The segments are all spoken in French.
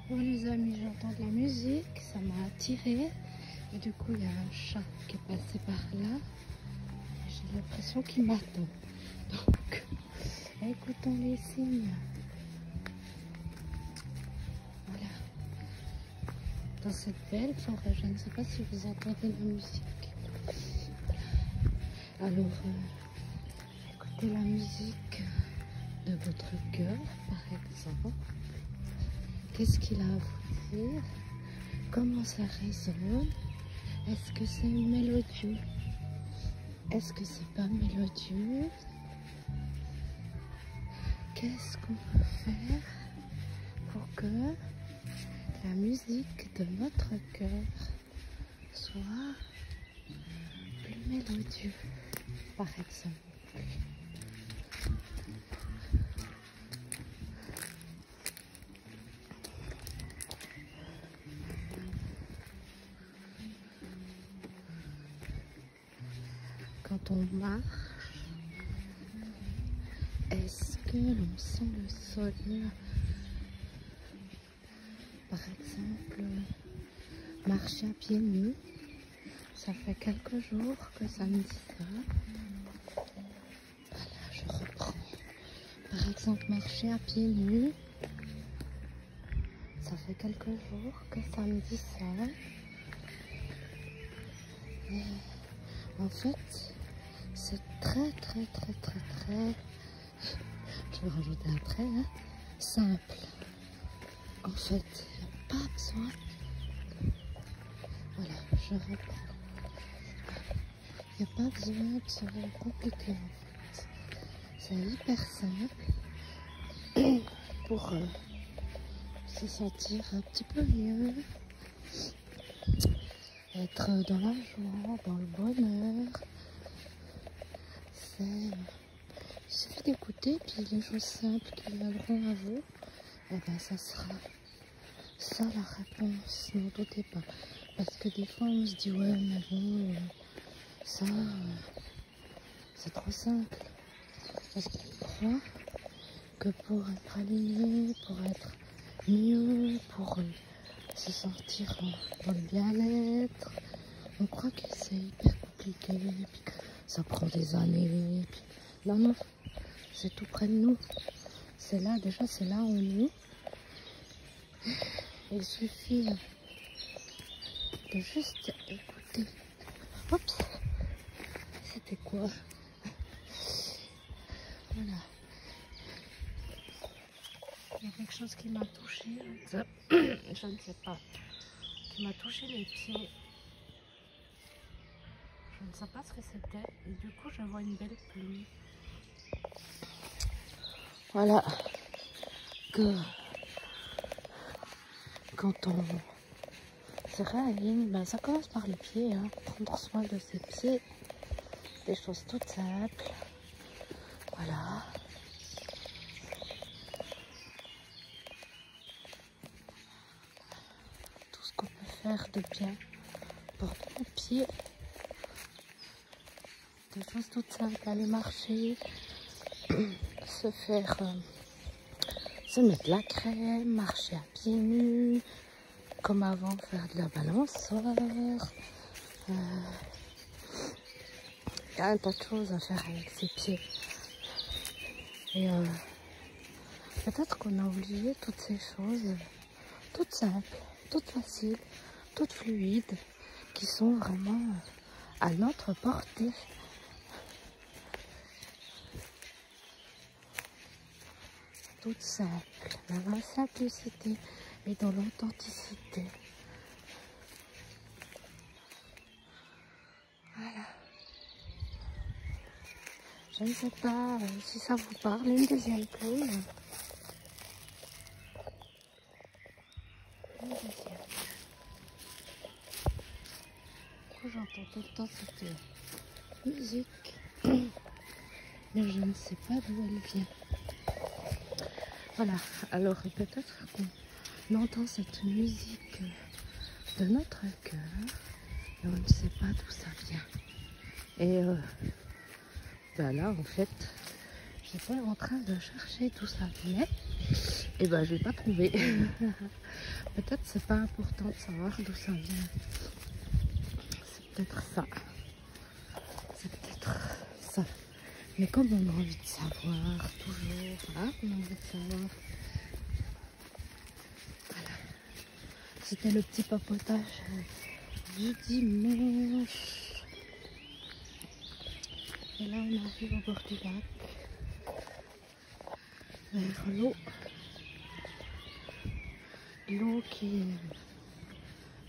Bon les amis, j'entends de la musique, ça m'a attiré et du coup il y a un chat qui est passé par là et j'ai l'impression qu'il m'attend. Donc écoutons les signes. Voilà. Dans cette belle forêt, je ne sais pas si vous entendez la musique. Voilà. Alors écoutez la musique de votre cœur par exemple. Qu'est-ce qu'il a à vous dire? Comment ça résonne? Est-ce que c'est mélodieux? Est-ce que c'est pas mélodieux? Qu'est-ce qu'on peut faire pour que la musique de notre cœur soit plus mélodieuse, par exemple? Quand on marche, est-ce que l'on sent le sol? Par exemple, marcher à pieds nus, ça fait quelques jours que ça me dit ça. Voilà, je reprends. Par exemple, marcher à pieds nus, ça fait quelques jours que ça me dit ça. Et en fait, c'est très, je vais rajouter après, hein, simple. En fait, il n'y a pas besoin. Voilà, je reprends. Il n'y a pas besoin de se compliquer en fait. C'est hyper simple pour se sentir un petit peu mieux, être dans la joie, dans le bonheur. Il suffit d'écouter, puis les choses simples qui viendront à vous, et ben ça sera ça la réponse, n'en doutez pas. Parce que des fois on se dit ouais mais bon, ça c'est trop simple. Parce qu'on croit que pour être aligné, pour être mieux, pour se sentir dans le bien-être, on croit que c'est hyper compliqué, et puis que ça prend des années. Et puis... Non, c'est tout près de nous. C'est là, déjà c'est là en nous. Il suffit de juste écouter. Oups, c'était quoi? Voilà. Il y a quelque chose qui m'a touché. Je ne sais pas. Qui m'a touché les pieds. Je ne sais pas ce que c'était. Et du coup, je vois une belle pluie. Voilà. Que quand on se réaligne, ben ça commence par les pieds. Hein. Prendre soin de ses pieds. Des choses toutes simples. Voilà. Tout ce qu'on peut faire de bien pour nos pieds. Des choses toutes simples. Aller marcher. Se faire... se mettre de la crème. Marcher à pieds nus. Comme avant, faire de la balançoire. Il y a un tas de choses à faire avec ses pieds. Et peut-être qu'on a oublié toutes ces choses, toutes simples, toutes faciles, toutes fluides, qui sont vraiment à notre portée. Toutes simples, dans la simplicité et dans l'authenticité. Voilà. Je ne sais pas si ça vous parle, une deuxième pluie. Une deuxième. J'entends tout le temps cette musique, mais je ne sais pas d'où elle vient. Voilà, alors peut-être qu'on entend cette musique de notre cœur, et on ne sait pas d'où ça vient. Et ben là, en fait, j'étais en train de chercher d'où ça venait. Et ben je vais pas trouver. Peut-être c'est pas important de savoir d'où ça vient. C'est peut-être ça. C'est peut-être ça. Mais comme on a envie de savoir, toujours, hein, on a envie de savoir. Voilà. C'était le petit papotage du dimanche. Et là on arrive au bord du lac. Vers l'eau. L'eau qui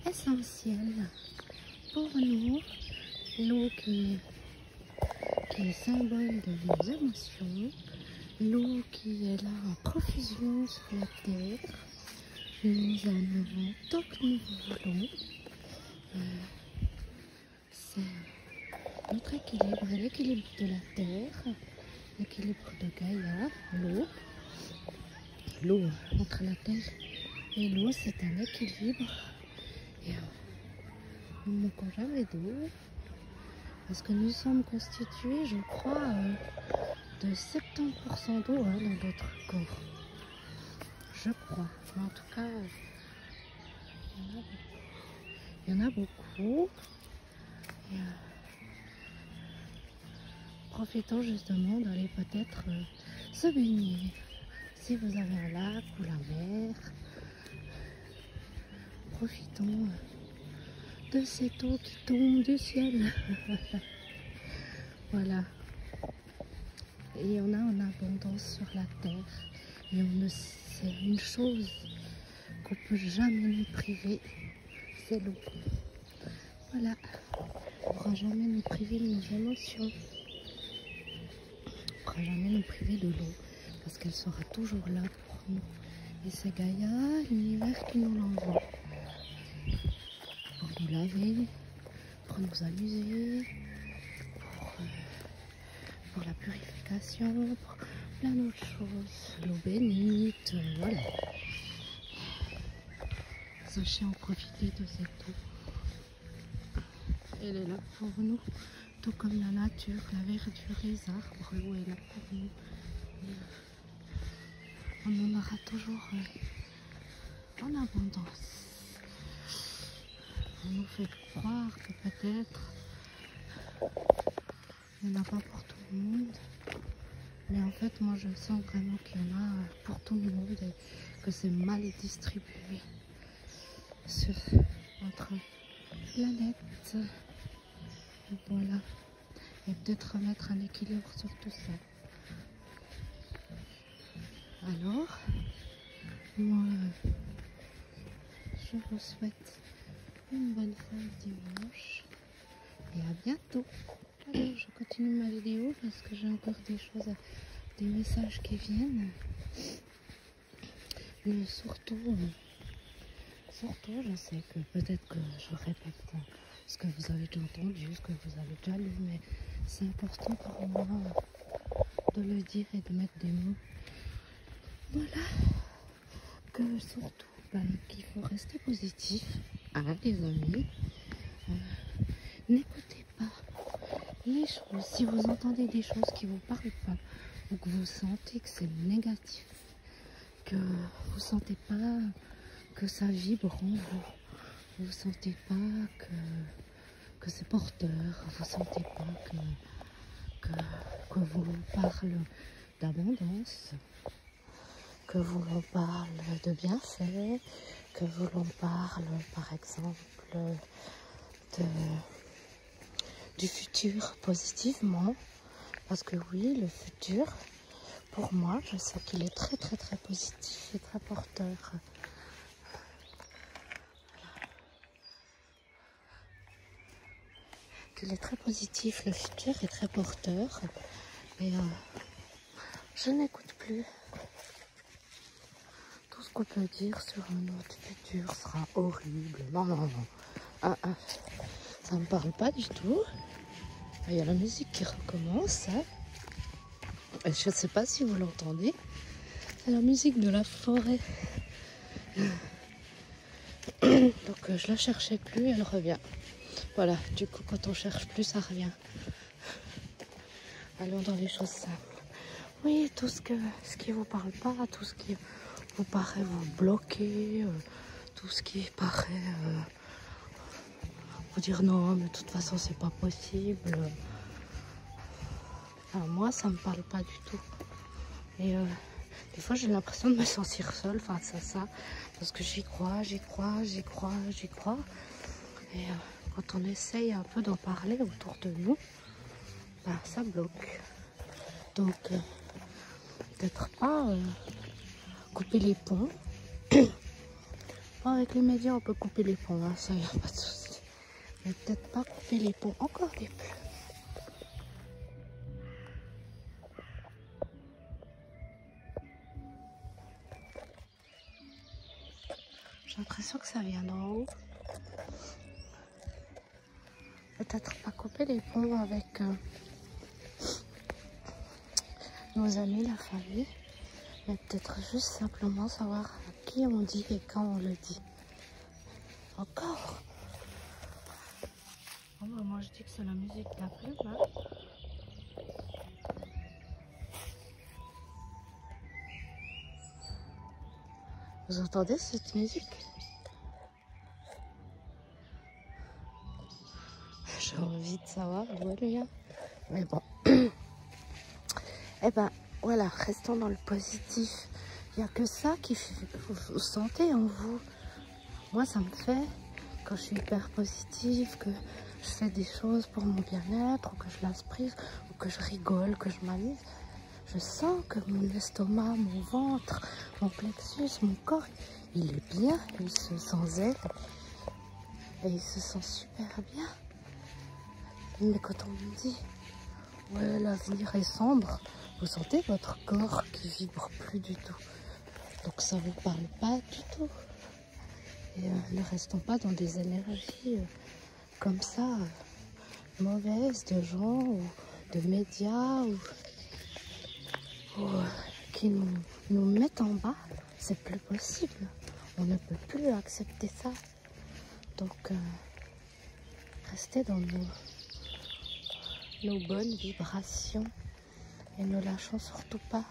est essentielle pour nous. L'eau qui est symbole de nos émotions. L'eau qui est là en profusion sur la terre. Nous en avons tant que nous voulons. C'est notre équilibre, l'équilibre de la terre, l'équilibre de Gaïa, l'eau. L'eau entre la terre et l'eau, c'est un équilibre. Et nous ne manquons jamais d'eau. Parce que nous sommes constitués, je crois, de 70% d'eau dans notre corps. Je crois. Mais en tout cas, il y en a beaucoup. Et, profitons justement d'aller peut-être se baigner. Si vous avez un lac ou la mer, profitons de cette eau qui tombe du ciel. Voilà. Et il y en a en abondance sur la terre. Et c'est une chose qu'on ne peut jamais nous priver, c'est l'eau. Voilà. On ne pourra jamais nous priver de nos émotions. On ne pourra jamais nous priver de l'eau. Parce qu'elle sera toujours là pour nous. Et c'est Gaïa, l'univers qui nous l'envoie. Pour nous laver, pour nous amuser, pour la purification, pour plein d'autres choses. L'eau bénite, voilà. Sachez en profiter de cette eau. Elle est là pour nous, tout comme la nature, la verdure, les arbres. L'eau est là pour nous. On en aura toujours en abondance. On nous fait croire que peut-être il n'y en a pas pour tout le monde. Mais en fait, moi je sens vraiment qu'il y en a pour tout le monde et que c'est mal distribué sur notre planète. Voilà. Et peut-être remettre un équilibre sur tout ça. Alors, moi, je vous souhaite une bonne fin de dimanche et à bientôt. Allez, je continue ma vidéo parce que j'ai encore des choses, des messages qui viennent. Mais surtout, je sais que peut-être que je répète ce que vous avez déjà entendu, ce que vous avez déjà lu, mais c'est important pour moi de le dire et de mettre des mots. Voilà, que surtout, qu'il faut rester positif, hein, les amis. N'écoutez pas les choses, si vous entendez des choses qui ne vous parlent pas, ou que vous sentez que c'est négatif, que vous ne sentez pas que ça vibre en vous, vous ne sentez pas que c'est porteur, vous ne sentez pas que vous parle d'abondance, que vous l'on parle de bienfaits, que vous l'on parle par exemple du futur positivement, parce que oui, le futur, pour moi, je sais qu'il est très très très positif et très porteur. Qu'il est très positif, le futur est très porteur. Et je n'écoute plus. Tout ce qu'on peut dire sur notre futur sera horrible. Non, non, non. Ça ne me parle pas du tout. Il y a la musique qui recommence. Hein. Je ne sais pas si vous l'entendez. C'est la musique de la forêt. Donc je la cherchais plus, elle revient. Voilà, du coup quand on cherche plus, ça revient. Allons dans les choses simples. Oui, tout ce qui vous parle pas, tout ce qui vous paraît vous bloquer, tout ce qui paraît vous dire non, mais de toute façon c'est pas possible. Enfin, moi ça me parle pas du tout. Et des fois j'ai l'impression de me sentir seule face à ça, parce que j'y crois. Et quand on essaye un peu d'en parler autour de nous, ben, ça bloque. Donc peut-être pas couper les ponts. Avec les médias on peut couper les ponts, hein, ça y a pas de souci. Mais peut-être pas couper les ponts. Encore des plumes. J'ai l'impression que ça vient d'en haut. Peut-être pas couper les ponts avec nos amis, la famille, mais peut-être juste simplement savoir à qui on dit et quand on le dit. Encore. Oh, bah, moi je dis que c'est la musique de la plume. Hein. Vous entendez cette musique? J'ai envie de savoir d'où elle vient. Mais bon. Eh ben voilà, restons dans le positif. Il n'y a que ça qui vous sentez en vous. Moi ça me fait, quand je suis hyper positive, que je fais des choses pour mon bien-être, ou que je l'inspire, ou que je rigole, que je m'amuse, je sens que mon estomac, mon ventre, mon plexus, mon corps, il est bien, il se sent zen, et il se sent super bien. Mais quand on me dit, ouais, l'avenir est sombre, vous sentez votre corps qui vibre plus du tout. Donc ça vous parle pas du tout. Et ne restons pas dans des énergies comme ça, mauvaises de gens ou de médias ou qui nous mettent en bas. C'est plus possible. On ne peut plus accepter ça. Donc restez dans nos bonnes vibrations et ne lâchons surtout pas.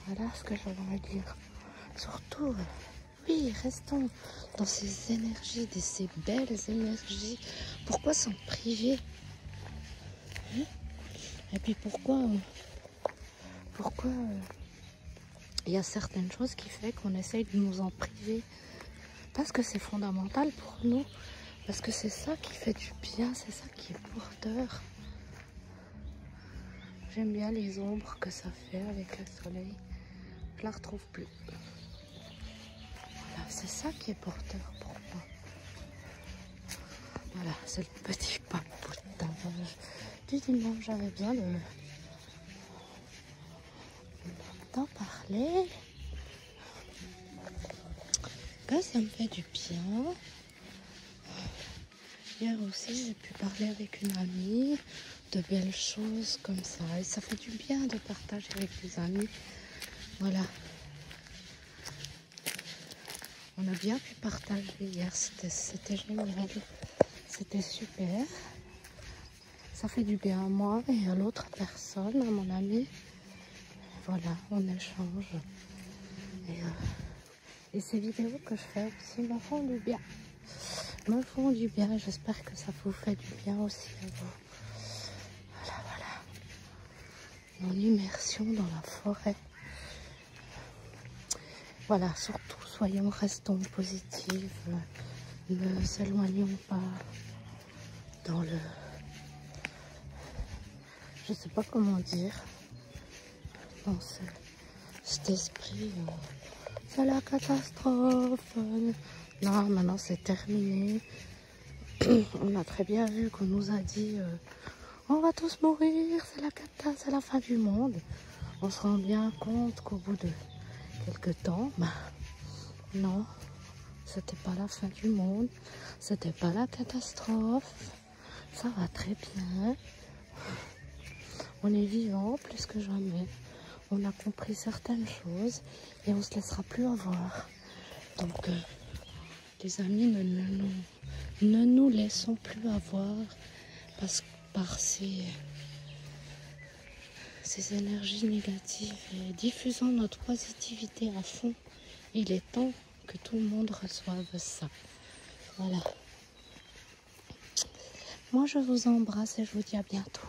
Voilà ce que j'aimerais dire. Surtout, oui, restons dans ces énergies, ces belles énergies. Pourquoi s'en priver? Et puis pourquoi il y a certaines choses qui font qu'on essaye de nous en priver? Parce que c'est fondamental pour nous. Parce que c'est ça qui fait du bien, c'est ça qui est porteur. J'aime bien les ombres que ça fait avec le soleil. Je la retrouve plus. Voilà, c'est ça qui est porteur pour moi. Voilà, c'est le petit papotage du dimanche. J'avais besoin d'en parler. Que ça me fait du bien. Hier aussi, j'ai pu parler avec une amie de belles choses comme ça. Et ça fait du bien de partager avec des amis. Voilà. On a bien pu partager hier. C'était génial. C'était super. Ça fait du bien à moi et à l'autre personne, à mon ami. Voilà, on échange. Et ces vidéos que je fais aussi me font du bien. Me font du bien. J'espère que ça vous fait du bien aussi à vous. Voilà. Mon immersion dans la forêt. Voilà, surtout, restons positifs. Ne s'éloignons pas dans le... Je sais pas comment dire. Dans cet esprit... c'est la catastrophe. Non, maintenant c'est terminé. On a très bien vu qu'on nous a dit on va tous mourir, c'est la cata, c'est la fin du monde. On se rend bien compte qu'au bout de quelques temps, non, c'était pas la fin du monde, c'était pas la catastrophe. Ça va très bien. On est vivant plus que jamais. On a compris certaines choses et on se laissera plus avoir. Donc, les amis, ne nous laissons plus avoir par ces ces énergies négatives et diffusons notre positivité à fond. Il est temps que tout le monde reçoive ça. Voilà. Moi, je vous embrasse et je vous dis à bientôt.